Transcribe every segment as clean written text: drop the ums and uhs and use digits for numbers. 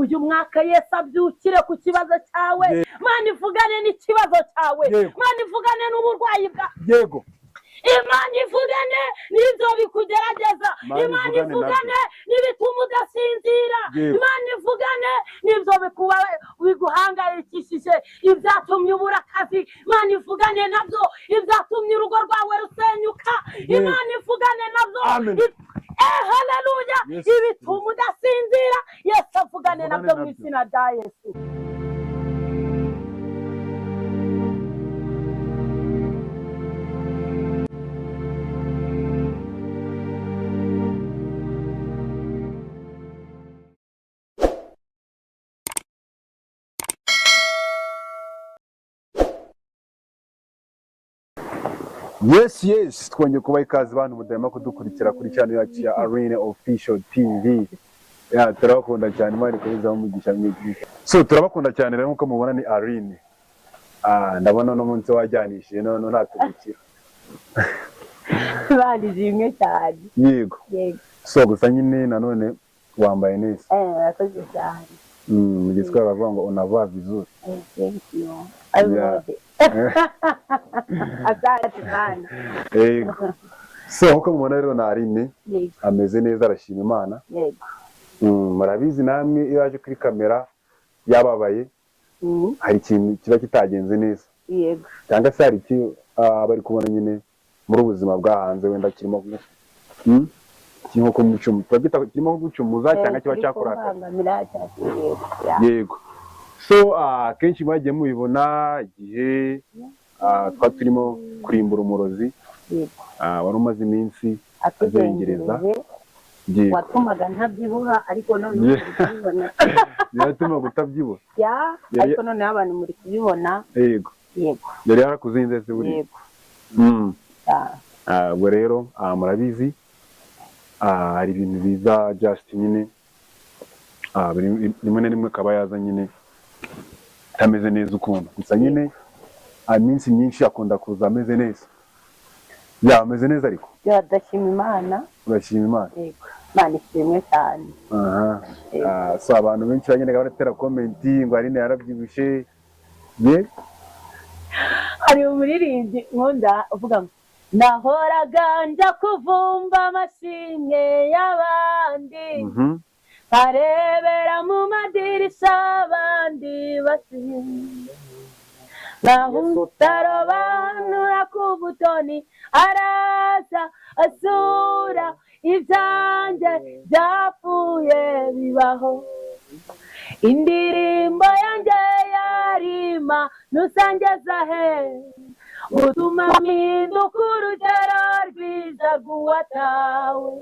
uyu mwaka Yesu abyukire ku kibazo cyawe Imana ivugane n'ikibazo cyawe Imana ivugane n'uburwayi bwa yego Imana ivugane n'ibyo bikugerageza Imana ivugane n'ibituma udasinzira Imana ivugane n'ibyo biguhangayikishije ibyatumye ubura akazi Imana ivugane nabyo ibyatumye urugo rwawe rusenyuka Imana ivugane nabyo haleluya ibituma udasinzira Yesu avugane nabyo mu izina rya Yesu. Yes twongeye kubaha ikaze bantu mudahema kudukurikira kuri channel yacu ya Arena Official TV. Turabakunda cyane Imana ikomezaho umugisha mwinshi. So turabakunda cyane rero nkuko mubona ni Arena. Ndabona no munsi wajyanishije none ntatubikira. Bandije imwe cyane. Yego. So gusa nyine nanone wambaye neza. Akoze cyane. Mu giswahili bavuga ngo unavaa vizuri. Thank you. I love it. Asante sana. So nkuko mubona rero na Arine ameze neza arashima Imana. Yego. Murabizi namwe iyo yaje kuri kamera yababaye. Hari ikintu kiba kitagenze neza. Yego. Cyangwa se hari iki bari kubona nyine muri ubuzima bwa hanze wenda kirimo kinko kumucumu twabita kirimo gucumuza cyangwa kiba cyakoraka. Yego. So kenshi bagiye mubibona igihe twa turimo kurimbura umurozi wari umaze iminsi azengereza watumaga ntabyibuha ariko none kubibona biratuma gutabyibuha ariko none abantu muri kubibona yego yari yarakuzinze se buri ubwo rero murabizi hari ibintu biza just nyine rimwe na rimwe kaba yaza nyine ameze neza ukuntu gusa nyine iminsi myinshi akunda kuza ameze neza ameze neza ariko yadashima Imana urashima Imana yego Imana ishimwe cyane so abantu benshi bagenda baratera comment ngo Arine yarabyibushe hari umuririmbyi nkunda uvuga ngo nahoraga njya kuvumba amashimwe y'abandi arebera mu madirishya abandi basinze naho utarobanura ku butoni araza asura ibyanjye byapfuye bibaho indirimbo yanjye yarima nusangeza he utuma mpinduka urugero rwiza rw'uwatawe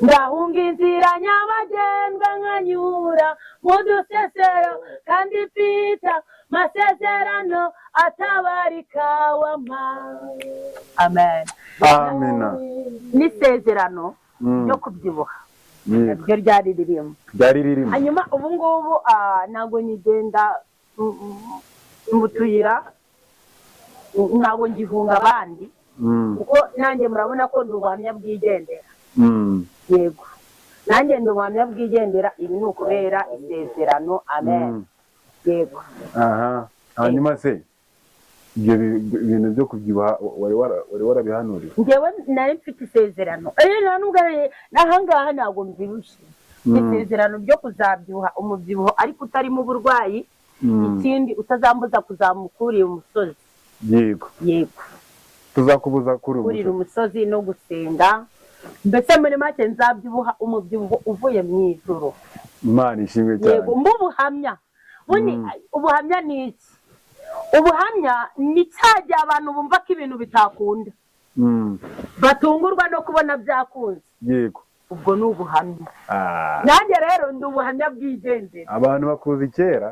ngahunga inzira nyabagendwa nkanyura mu dusesero kandi mfite masezerano atabarika w'amawe amen n'isezerano ryo kubyibuha ryo ryari ririmo hanyuma ubu ngubu ntabwo nyigenda mu tuyira ntabwo ngihunga abandi kuko nanjye murabona ko ndi ubuhamya bwigendera yego nanjye ndi ubuhamya bwigendera ibi ni ukubera isezerano amen yego hanyuma se ibyo bintu byo kubyibuha wari warabihanuriye njyewe nari mfite isezerano n'ahangaha ntabwo mbyibushye isezerano ryo kuzabyibuha umubyibuho ariko utarimo uburwayi ikindi utazambuza kuzamukuriye umusozi yego tuzakubuza kurira umusozi no gusenga mbese muri make nzabyibuha umubyibuho uvuye mu ijuru Imana ishimwe cyane yego mbubuhamya ubuhamya ni iki ubuhamya ni cyagiye abantu bumva ko ibintu bitakunda batungurwa no kubona byakunze yego ubwo ni ubuhamya nanjye rero ndi ubuhamya bwigendera abantu bakuzi kera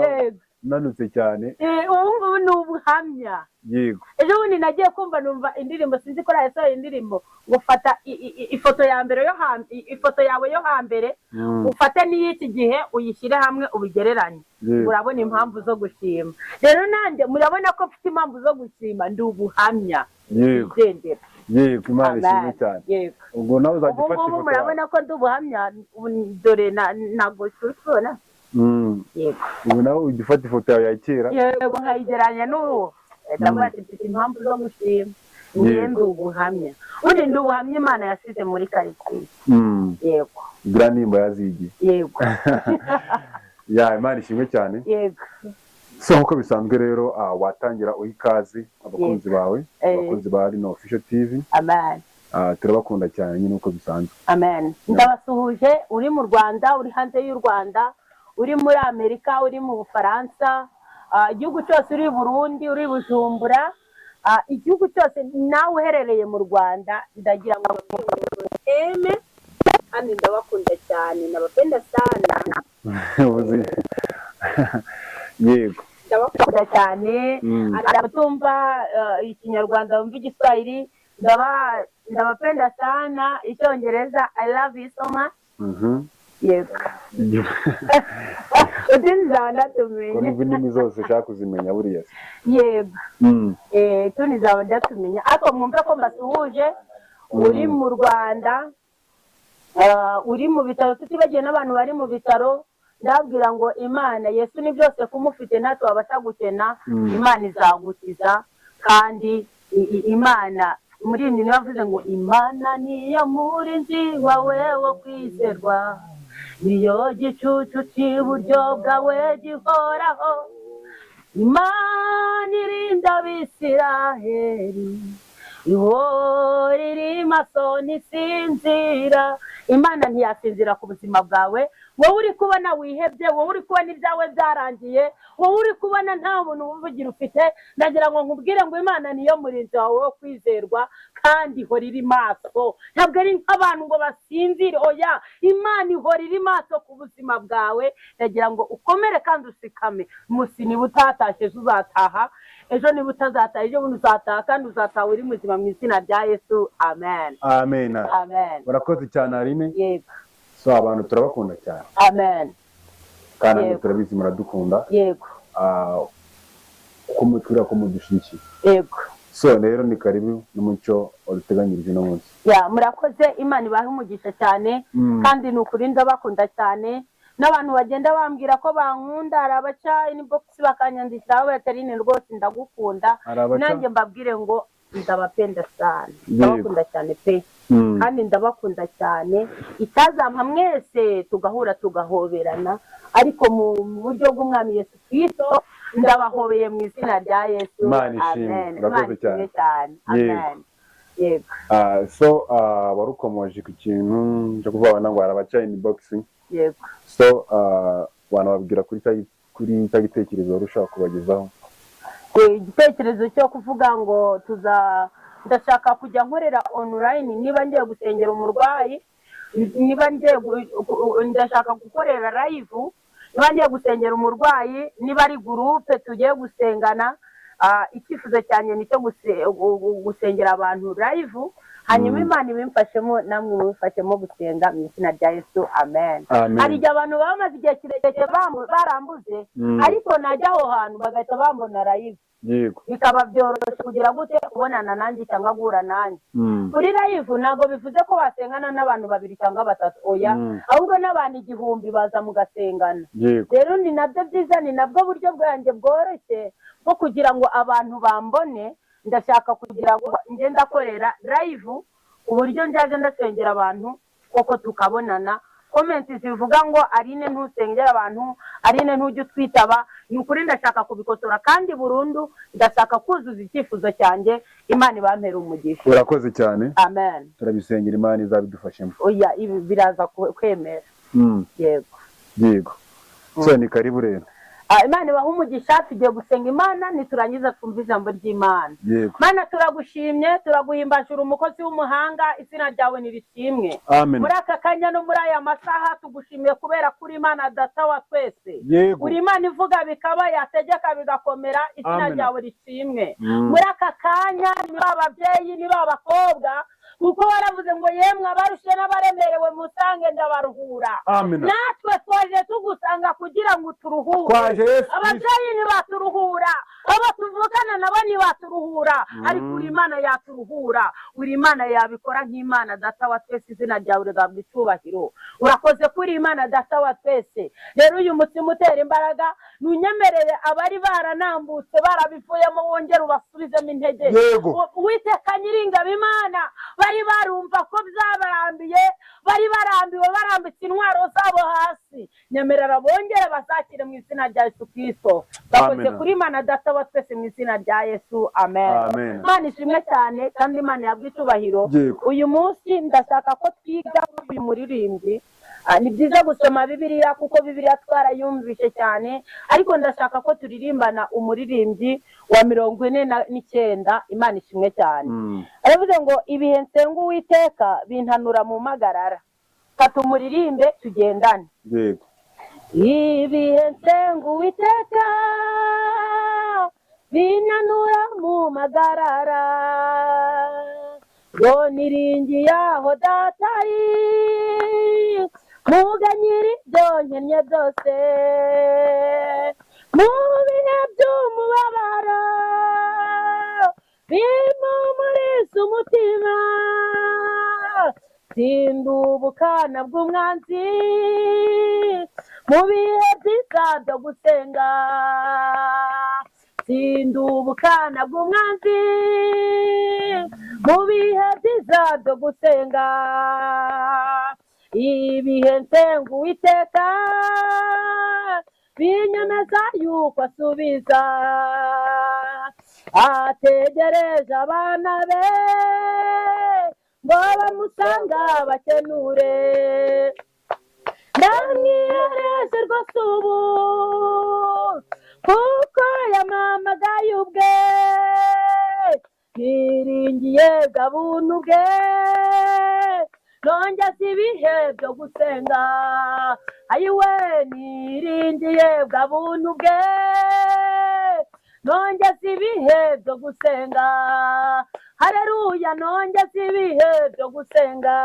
yego nanutse cyane ubu ngubu ni ubuhamya yego ejo bundi nagiye kumva numva indirimbo sinzi ko yasohoye indirimbo ufata ifoto ya mbere ifoto yawe yo hambere ufate n'iy'iki gihe uyishyire hamwe ubigereranye urabona impamvu zo gushima rero nanjye murabona ko mfite impamvu zo gushima ndi ubuhamya bwigendera yego Imana ishimwe cyane ubwo nawe uzagifata ifoto ubu murabona ko ndi ubuhamya dore ntabwo tubona yego ubu nawe ugifata ifoto yawe ya kera yego nkayigeranya n'uwo ndavuga ati mfite impamvu zo gushima njye ndi ubuhamya ubundi ndi ubuhamya Imana yasize muri karitsiye yego bwa nimba yazigiye yego ya Imana ishimwe cyane yego so nkuko bisanzwe rero watangira uha ikaze abakunzi bawe abakunzi ba Rino Official TV amen turabakunda cyane nyine uko bisanzwe amen ndabasuhuje uri mu Rwanda uri hanze y'u Rwanda uri muri Amerika uri mu Bufaransa igihugu cyose uri Burundi uri Bujumbura igihugu cyose nawe uherereye mu Rwanda ndagira ngo eme kandi ndabakunda cyane nabapenda sana yego ndabakunda cyane abatumva ikinyarwanda bumva igiswahili ndabapenda sana icyongereza I love you so much yego utizaba ndatumenya ko indimi zose ushaka kuzimenya buriya yego tunizaba ndatumenya ariko mwumve ko mbasuhuje uri mu Rwanda uri mu bitaro tutibagiye n'abantu bari mu bitaro ndabwira ngo Imana Yesu ni byose kumufite natwe wabasha gukena Imana izagukiza kandi Imana muri iyi niyo yavuze ngo Imana niyo murinzi wawe wo kwizerwa niyo gicucu cy'iburyo bwawe gihoraho Imana irinda Abisiraheli ihora iri maso ntisinzira Imana ntiyasinzira ku buzima bwawe wowe uri kubona wihebye wowe uri kubona ibyawe byarangiye wowe uri kubona nta muntu uvugira ufite ndagira ngo nkubwire ngo Imana niyo murinzi wawe wo kwizerwa kandi ihora iri maso ntabwo ari nk'abantu ngo basinzire oya Imana ihora iri maso ku buzima bwawe ndagira ngo ukomere kandi usikame umunsi niba utatashye uzataha ejo niba utazataha ejo bundi uzataha kandi uzataha uri muzima mu izina rya Yesu amen amen amen urakoze cyane Aline yego so abantu turabakunda cyane amen kandi turabizi muradukunda yego uko mutwira ko mudushyigikiye yego so rero ni karibu n'umucyo waduteganyirije no munsi murakoze Imana ibahe umugisha cyane kandi ni ukuri ndabakunda cyane n'abantu bagenda bambwira ko bankunda hari abaca inbox bakanyandikira aho Catherine rwose ndagukunda nanjye mbabwire ngo ndabapenda sana ndabakunda cyane pe kandi ndabakunda cyane itazampa mwese tugahura tugahoberana ariko mu buryo bw'umwami Yesu Kristo ndabahobeye mu izina rya Yesu amen urakoze cyane amen yego so warukomoje ku kintu cyo kuvuga ngo arabaca inbox yego so wanababwira kuri cya gitekerezo ushaka kubagezaho igitekerezo cyo kuvuga ngo ndashaka kujya nkorera online niba ngiye gusengera umurwayi niba ndashaka gukorera live niba ngiye gusengera umurwayi niba ari groupe tugiye gusengana icyifuzo cyane ni cyo gusengera abantu live hanyuma Imana ibimfashemo namwe mubifashemo gusenga mu izina rya Yesu amen hari igihe abantu bamaze igihe kirekire barambuze ariko najya aho hantu bagahita bambona live yego bikaba byoroshye kugira gute kubonana nanjye cyangwa guhura nanjye kuri live ntabwo bivuze ko basengana n'abantu babiri cyangwa batatu oya ahubwo n'abantu 1000 baza mugasengana rero ni nabyo byiza ni nabwo buryo bwanjye bworoshye bwo kugira ngo abantu bambone ndashaka kugira ngo nge ndakorera live uburyo njaje ndasengera abantu koko tukabonana comments zivuga ngo Aline ntusengera abantu Aline ntujye twitaba ni ukuri ndashaka kubikosora kandi burundu ndashaka kuzuza icyifuzo cyanjye Imana ibampera umugisha urakoze cyane amen turabisengera Imana izabidufashemo oya ibi biraza kwemera yego so ni karibu rero Imana ibaha umugisha tugiye gusenga Imana niturangiza twumva ijambo ry'Imana Mana turagushimye turaguhimbashura umukozi w'umuhanga izina ryawe nirishimwe muri aka kanya no muri aya masaha tugushimiye kubera kuri Imana data wa twese uri Imana ivuga bikaba yategeka bigakomera izina ryawe rishimwe muri aka kanya niba ababyeyi niba abakobwa kuko waravuze ngo yemwe abarushe n'abaremerewe musange ndabaruhura natwe twaje tugusanga kugira ngo turuhure. Twaje Yesu Ababyeyi ntibaturuhura, abo tuvukana nabo ntibaturuhura, ariko uri Imana yaturuhura. Uri Imana yabikora nk'Imana Data wa twese, izina ryawe rihabwa icyubahiro. Urakoze kuri Imana Data wa twese. Rero uyu mutima utera imbaraga, nunyemerere abari baranambutse barabivuyemo wongere ubasubizemo intege. Uwiteka Nyiringabo Imana, bari barumva ko byabarambiye, bari barambiwe barambitse intwaro zabo hasi, nyemerera bongere bazakire mu izina rya Yesu Kristo. Bakoze kuri Imana Data wa twese mu izina rya Yesu. Amen. Imana ishimwe cyane kandi Imana yabwe icyubahiro. Uyu munsi ndashaka ko twiga uyu muririmbyi. Ni byiza gusoma Bibiliya kuko Bibiliya twarayumvishe cyane, ariko ndashaka ko turirimbana umuririmbyi wa 49. Imana ishimwe cyane. Aravuze ngo ibihe nsenga Uwiteka bintanura mu magarara. Fata umuririmbe tugendane. Ibihe nsenga Uwiteka bintanura mu magarara, ngo niringiye aho Data ari, muganyiri ibyo nkennye byose, mu bihe by'umubabaro bimpumuriza umutima, sinda ubukana bw'umwanzi, mu bihe byiza byo gusenga, sinda ubukana bw'umwanzi, mu bihe byiza byo gusenga. Ibihe nsenga Uwiteka binyemeza yuko asubiza, ategereje abana be ngo bamusanga bakenure. Ndamwihereje rwose ubu kuko yamamagaye ubwe, niringiye bwa buntu bwe, nongeze ibihe byo gusenga. Ayiwe niringiye bwa buntu bwe, nongeze ibihe byo gusenga. Haleluya, nongeze ibihe byo gusenga.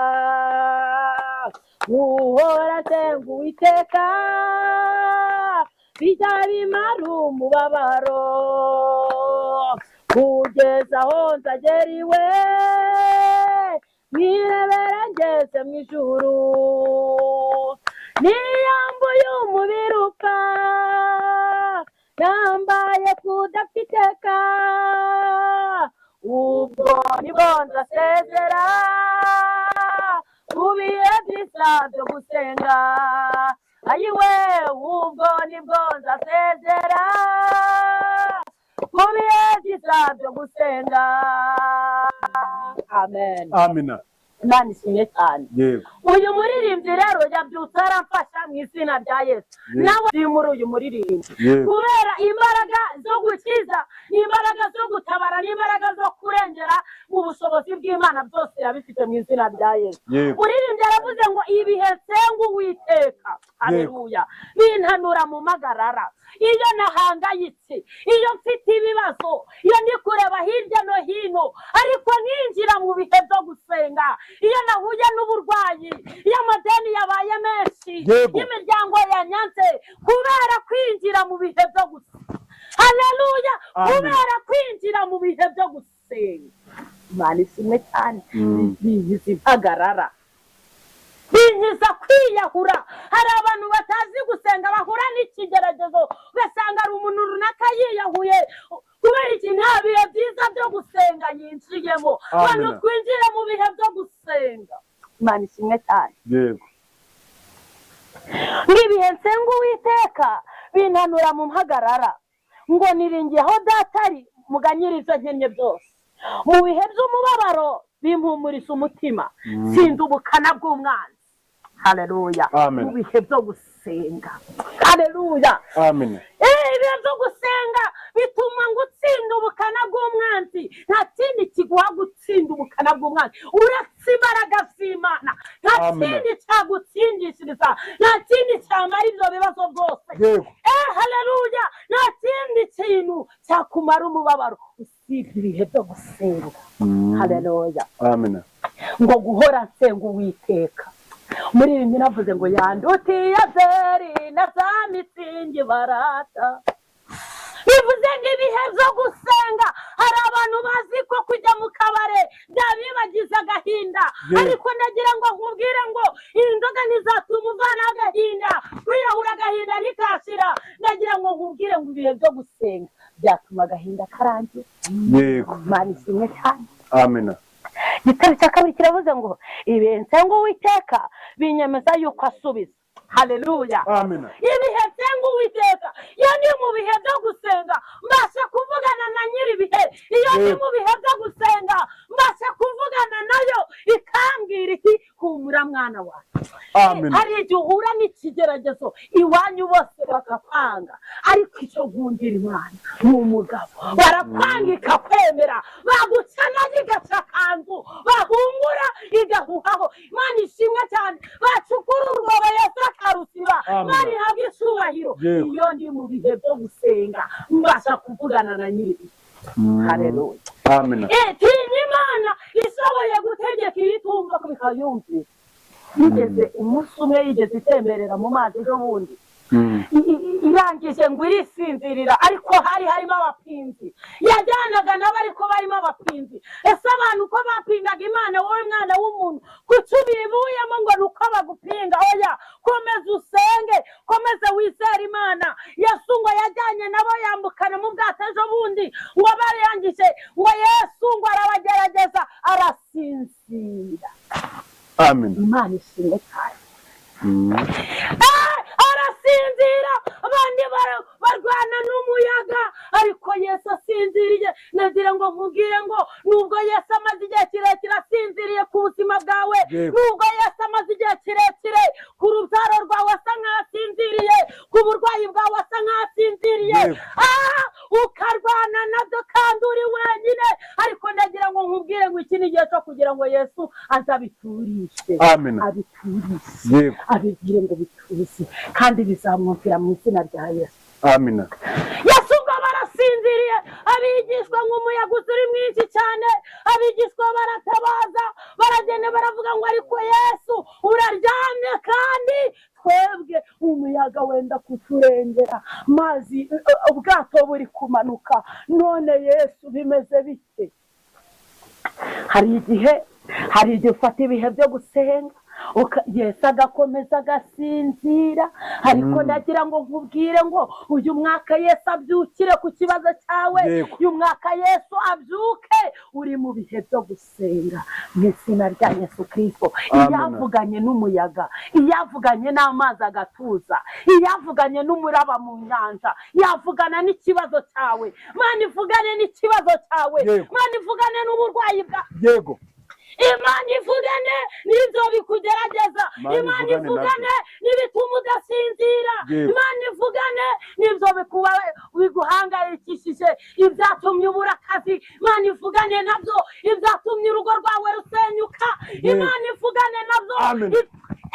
Uhora nsenga Uwiteka bijya bimara umubabaro, kugeza aho nzagera iwe, mwirebera ngeze mu ijuru. Niyambuye umubiri upfa, nambaye kudafiteka, ubwo nibwo nzasezera mu bihe byiza byo gusenga. Ayiwe, ubwo nibwo nzasezera mu bihe byiza byo gusenga. Amen. Amina. Imana ishimwe cyane. Uyu muririmbyi rero yabyutse aramfasha mu izina rya Yesu. Nawe uri muri uyu muririmbyi, kubera imbaraga zo gukiza, n'imbaraga zo gutabara, n'imbaraga zo kurengera mu bushobozi bw'Imana, byose yabifite mu izina rya Yesu. Muririmbyi aravuze ngo ibihe nsenga Uwiteka, haleluya, bintanura mu magarara. Iyo nahangayitse, iyo mfite ibibazo, iyo ndi kureba hirya no hino, ariko nkinjira mu bihe byo gusenga, iyo nahuye n'uburwayi, iyo amadeni yabaye menshi, imiryango yanyanze, kubera kwinjira mu bihe byo gusenga. Haleluya, kubera kwinjira mu bihe byo gusenga. Imana ishimwe cyane. Bigize impagarara, binyiza kwiyahura. Hari abantu batazi gusenga, bahura n'ikigeragezo, ugasanga ari umuntu runaka yiyahuye kubera iki nta bihe byiza byo gusenga yinjiyemo. Abantu twinjire mu bihe byo gusenga. Imana ishimwe cyane. Ngibihe nsenga Uwiteka bintanura mu mpagarara, ngo niringiye aho Data ari, muganyiriza nkennye byose, mu bihe by'umubabaro bimpumuriza umutima, sinda ubukana bw'umwanzi. Haleluya. Mu bihe byo gusenga. Haleluya. Amen. Ibihe byo gusenga bituma ngo utsinde ubukana bw'umwanzi. Nta kindi kiguha gutsinda ubukana bw'umwanzi uretse imbaraga z'Imana. Nta kindi cyagutsindishiriza, nta kindi cyamara ibyo bibazo byose. Haleluya. Nta kindi kintu cyakumara umubabaro usibye ibihe byo gusenga. Haleluya. Amen. Ngo guhora nsenga Uwiteka. Muri ibi navuze ngo yandutiye byeri na ibindi barata. Bivuze ngo ibihe byo gusenga hari abantu bazi ko kujya mu kabare byabibagize agahinda, ariko ndagira ngo nkubwire ngo iyi nzoga ntizatuma uvana agahinda, kwiyahura agahinda ntikashira. Ndagira ngo nkubwire ngo ibihe byo gusenga byatuma agahinda karangira. Yego, Imana ishimwe cyane. amena. Igitabo cya kabiri kiravuze ngo ibihe nsenga Uwiteka binyemeza yuko asubiza. Haleluya. Amena. Ibihe nsenga Uwiteka, iyo ndi mu bihe byo gusenga mbasha kuvugana na nyiri ibihe. Iyo ndi mu bihe byo gusenga mbasha kuvugana nayo ikambwira iti humura mwana wawe. Hari igihe uhura n'ikigeragezo iwanyu bose bakakwanga, ariko icyo nkundira Imana ni umugabo barakwanga ikakwemera, bagucana igaca akanzu, bahungura igahuhaho. Imana ishimwe cyane. Bacukura urwobo Yesu akarusiba. Imana ihabwa icyubahiro. Iyo ndi mu bihe byo gusenga mbasha kuvugana na nyiri. Haleluya. Amena. Tinya Imana ishoboye gutegeka ibitumva bikayumvira. Yigeze umunsi umwe yigeze itemberera mu mazi ejo bundi, irangije ngo irisinzirira, ariko hari harimo abapinzi. Yajyanaga nabo ariko barimo abapinzi. Ese abantu uko bapingaga Imana, wowe mwana w'umuntu kuki ubibuyemo ngo ni uko bagupinga? Oya, komeza usenge, komeza wizere Imana. Yesu ngo yajyanye nabo yambukana mu bwato ejo bundi, ngo barangije ngo Yesu ngo arabagerageza arasinzira. Amen. Imana ishimwe cyane. Arasinzira, abandi barwana n'umuyaga, ariko Yesu asinziriye. Nagira ngo nkubwire ngo nubwo Yesu amaze igihe kirekire asinziriye ku buzima bwawe, nubwo Yesu amaze igihe kirekire ku rubyaro rwawe asa nk'aho asinziriye, ku burwayi bwawe asa nk'aho asinziriye, ukarwana nabyo kandi uri wenyine, ariko ndagira ngo nkubwire ngo iki ni igihe cyo kugira ngo Yesu azabiturishe. Amen. Abiturishe, abibwire ngo bituze kandi bizamwumvira mu izina rya Yesu. Amina. Yesu ngo barasinziriye, abigishwa nk'umuyaga uri mwinshi cyane, abigishwa baratabaza, baragenda baravuga ngo ariko Yesu uraryamye kandi twebwe umuyaga wenda kuturengera, mazi ubwato buri kumanuka, none Yesu bimeze bite? Hari igihe ufata ibihe byo gusenga Yesu agakomeza agasinzira, ariko ndagira ngo nkubwire ngo uyu mwaka Yesu abyukire ku kibazo cyawe. Uyu mwaka Yesu abyuke uri mu bihe byo gusenga mu izina rya Yesu Kristo. Iyavuganye n'umuyaga, iyavuganye n'amazi agatuza, iyavuganye n'umuraba mu nyanja, yavugana n'ikibazo cyawe. Mana ivugane n'ikibazo cyawe, Mana ivugane n'uburwayi bwawe. Imana ivugane n'ibyo bikugerageza, Imana ivugane n'ibituma udasinzira, Imana ivugane n'ibyo biguhangayikishije, ibyatumye ubura akazi, Imana ivugane nabyo, ibyatumye urugo rwawe rusenyuka, Imana ivugane nabyo.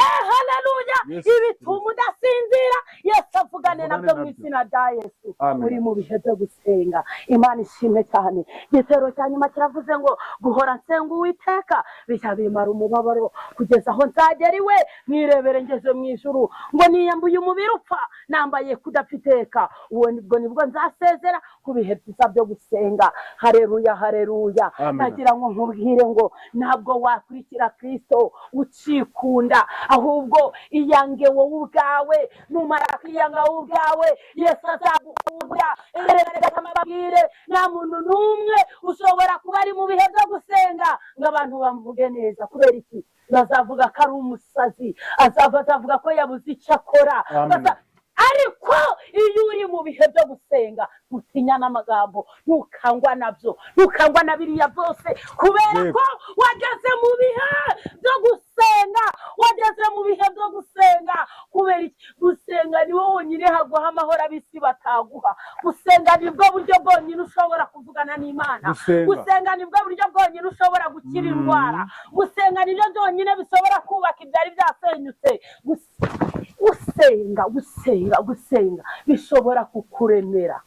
Haleluya. Ibituma udasinzira Yesu avugane nabyo mu izina rya Yesu. Uri mu bihe byo gusenga. Imana ishimwe cyane. Igitero cya nyuma kiravuze ngo guhora nsenga Uwiteka bijya bimara umubabaro kugeza aho nzagera iwe mwirebere ngeze mu ijuru, ngo niyambuye umubiri upfa nambaye kudapfiteka, uwo nibwo nzasezera ku bihe byiza byo gusenga. Haleluya, haleluya. Nagira ngo nkubwire ngo ntabwo wakurikira Kristo ucikunda, ahubwo iyange wowe ubwawe. Numara kwiyanga wowe ubwawe Yesu azagukunda. Amabwire nta muntu n'umwe ushobora kuba ari mu bihe byo gusenga ngo abantu bamuvuge neza. Kubera iki? Bazavuga ko ari umusazi, azavuga ko yabuze icyo akora. Ariko iyo uri mu bihe byo gusenga utinya n'amagambo, ntukangwa nabyo, ntukangwa na biriya byose, kubera ko wageze mu bihe byo gusenga, wageze mu bihe byo gusenga. Kubera iki? Gusenga ni wowe wonyine haguha amahoro ab'isi bataguha. Gusenga nibwo buryo bwonyine ushobora kuvugana n'Imana. Gusenga nibwo buryo bwonyine ushobora gukira indwara. Gusenga nibyo byonyine bishobora kubaka ibyari byasenyutse. Gusenga bishobora kukuremera.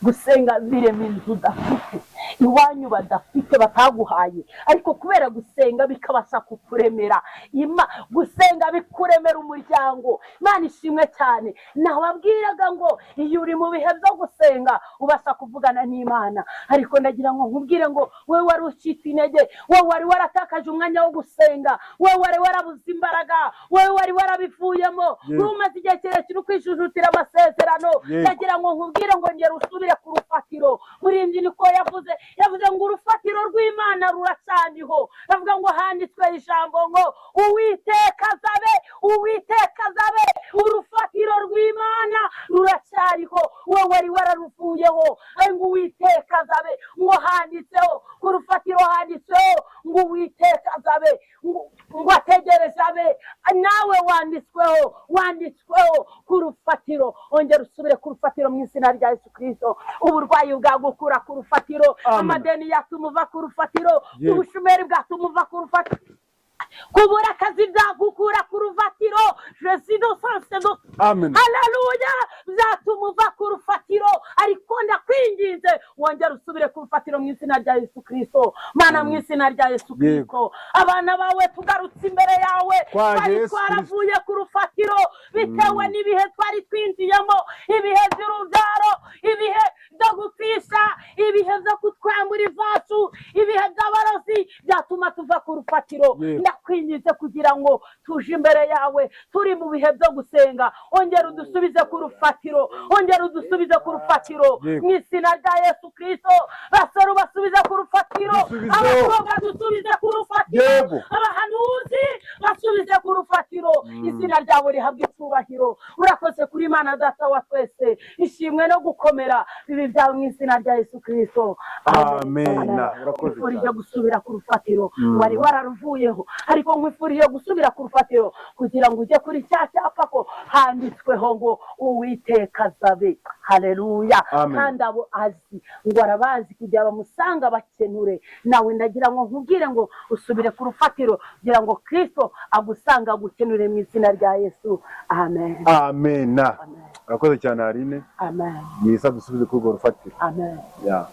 Gusenga birema inzu udafite. iwanyu badafite bataguhaye, ariko kubera gusenga bikabasha kukuremera. Gusenga bikuremera umuryango. Imana ishimwe cyane. Nababwiraga ngo iyo uri mu bihe byo gusenga ubasha kuvugana n'Imana, ariko ndagira ngo nkubwire ngo wewe wari ucitse intege, wewe wari waratakaje umwanya wo gusenga, wewe wari warabuze imbaraga, wewe wari warabivuyemo, umaze igihe kirekire ukwijujutira amasezerano. Ndagira ngo nkubwire ngo ngera usubire ku rufatiro. Muririmbyi niko yavuze ngo urufatiro rw'Imana ruracyariho. Avuga ngo handitswe ijambo ngo Uwiteka azabe, Uwiteka azabe, urufatiro rw'Imana ruracyariho. Wowe wari wararuvuyeho, ngo Uwiteka azabe, ngo handitseho ku rufatiro, handitseho ngo Uwiteka azabe, ngo ategereze abe. Nawe wanditsweho ku rufatiro. Ongera usubire ku rufatiro mu izina rya Yesu Kristo. Uburwayi bwagukura ku rufatiro, amadeni yatuma uva ku rufatiro, ubushomeri bwatuma uva ku rufatiro, kubura akazi byagukura ku rufatiro. Haleluya, byatuma uva ku rufatiro. Ariko ndakwinginze wongera usubire ku rufatiro mu izina rya Yesu Kristo. Mana, mu izina rya Yesu Kristo, abana bawe tugarutse imbere yawe, twari twaravuye ku rufatiro bitewe n'ibihe twari twinjiyemo, ibihe by'urubyaro, ibihe byo gupfisha, ibihe byo kutwambura ivacu, ibihe by'abarozi, byatuma tuva ku rufatiro. Ndakwinginze kugira ngo tuje imbere yawe turi mu bihe byo gusenga, ongera udusubize ku rufatiro, ongera udusubize ku rufatiro mu izina rya Yesu Kristo. Basore basubize ku rufatiro, abakobwa dusubize ku rufatiro, abahanuzi basubize ku rufatiro. Izina ryawe rihabwe icyubahiro. Urakoze kuri Imana Data wa twese, ishimwe no gukomera bibi byawe mu izina rya Yesu Kristo. Amen. Nkwifurije gusubira ku rufatiro, wari wararuvuyeho, ariko nkwifurije gusubira ku rufatiro kugira ngo ujye kuri cya cyapa ko handitsweho ngo Uwiteka azabe. Haleluya. Kandi abo azi ngo arabazi kugira bamusanga bakenure. Nawe ndagira ngo nkubwire ngo usubire ku rufatiro kugira ngo Kristo agusanga agukenure mu izina rya Yesu. Amen. Amen. Urakoze cyane Aline. Amen. Yesa dusubize kuri urwo rufatiro. Amen. Yeah.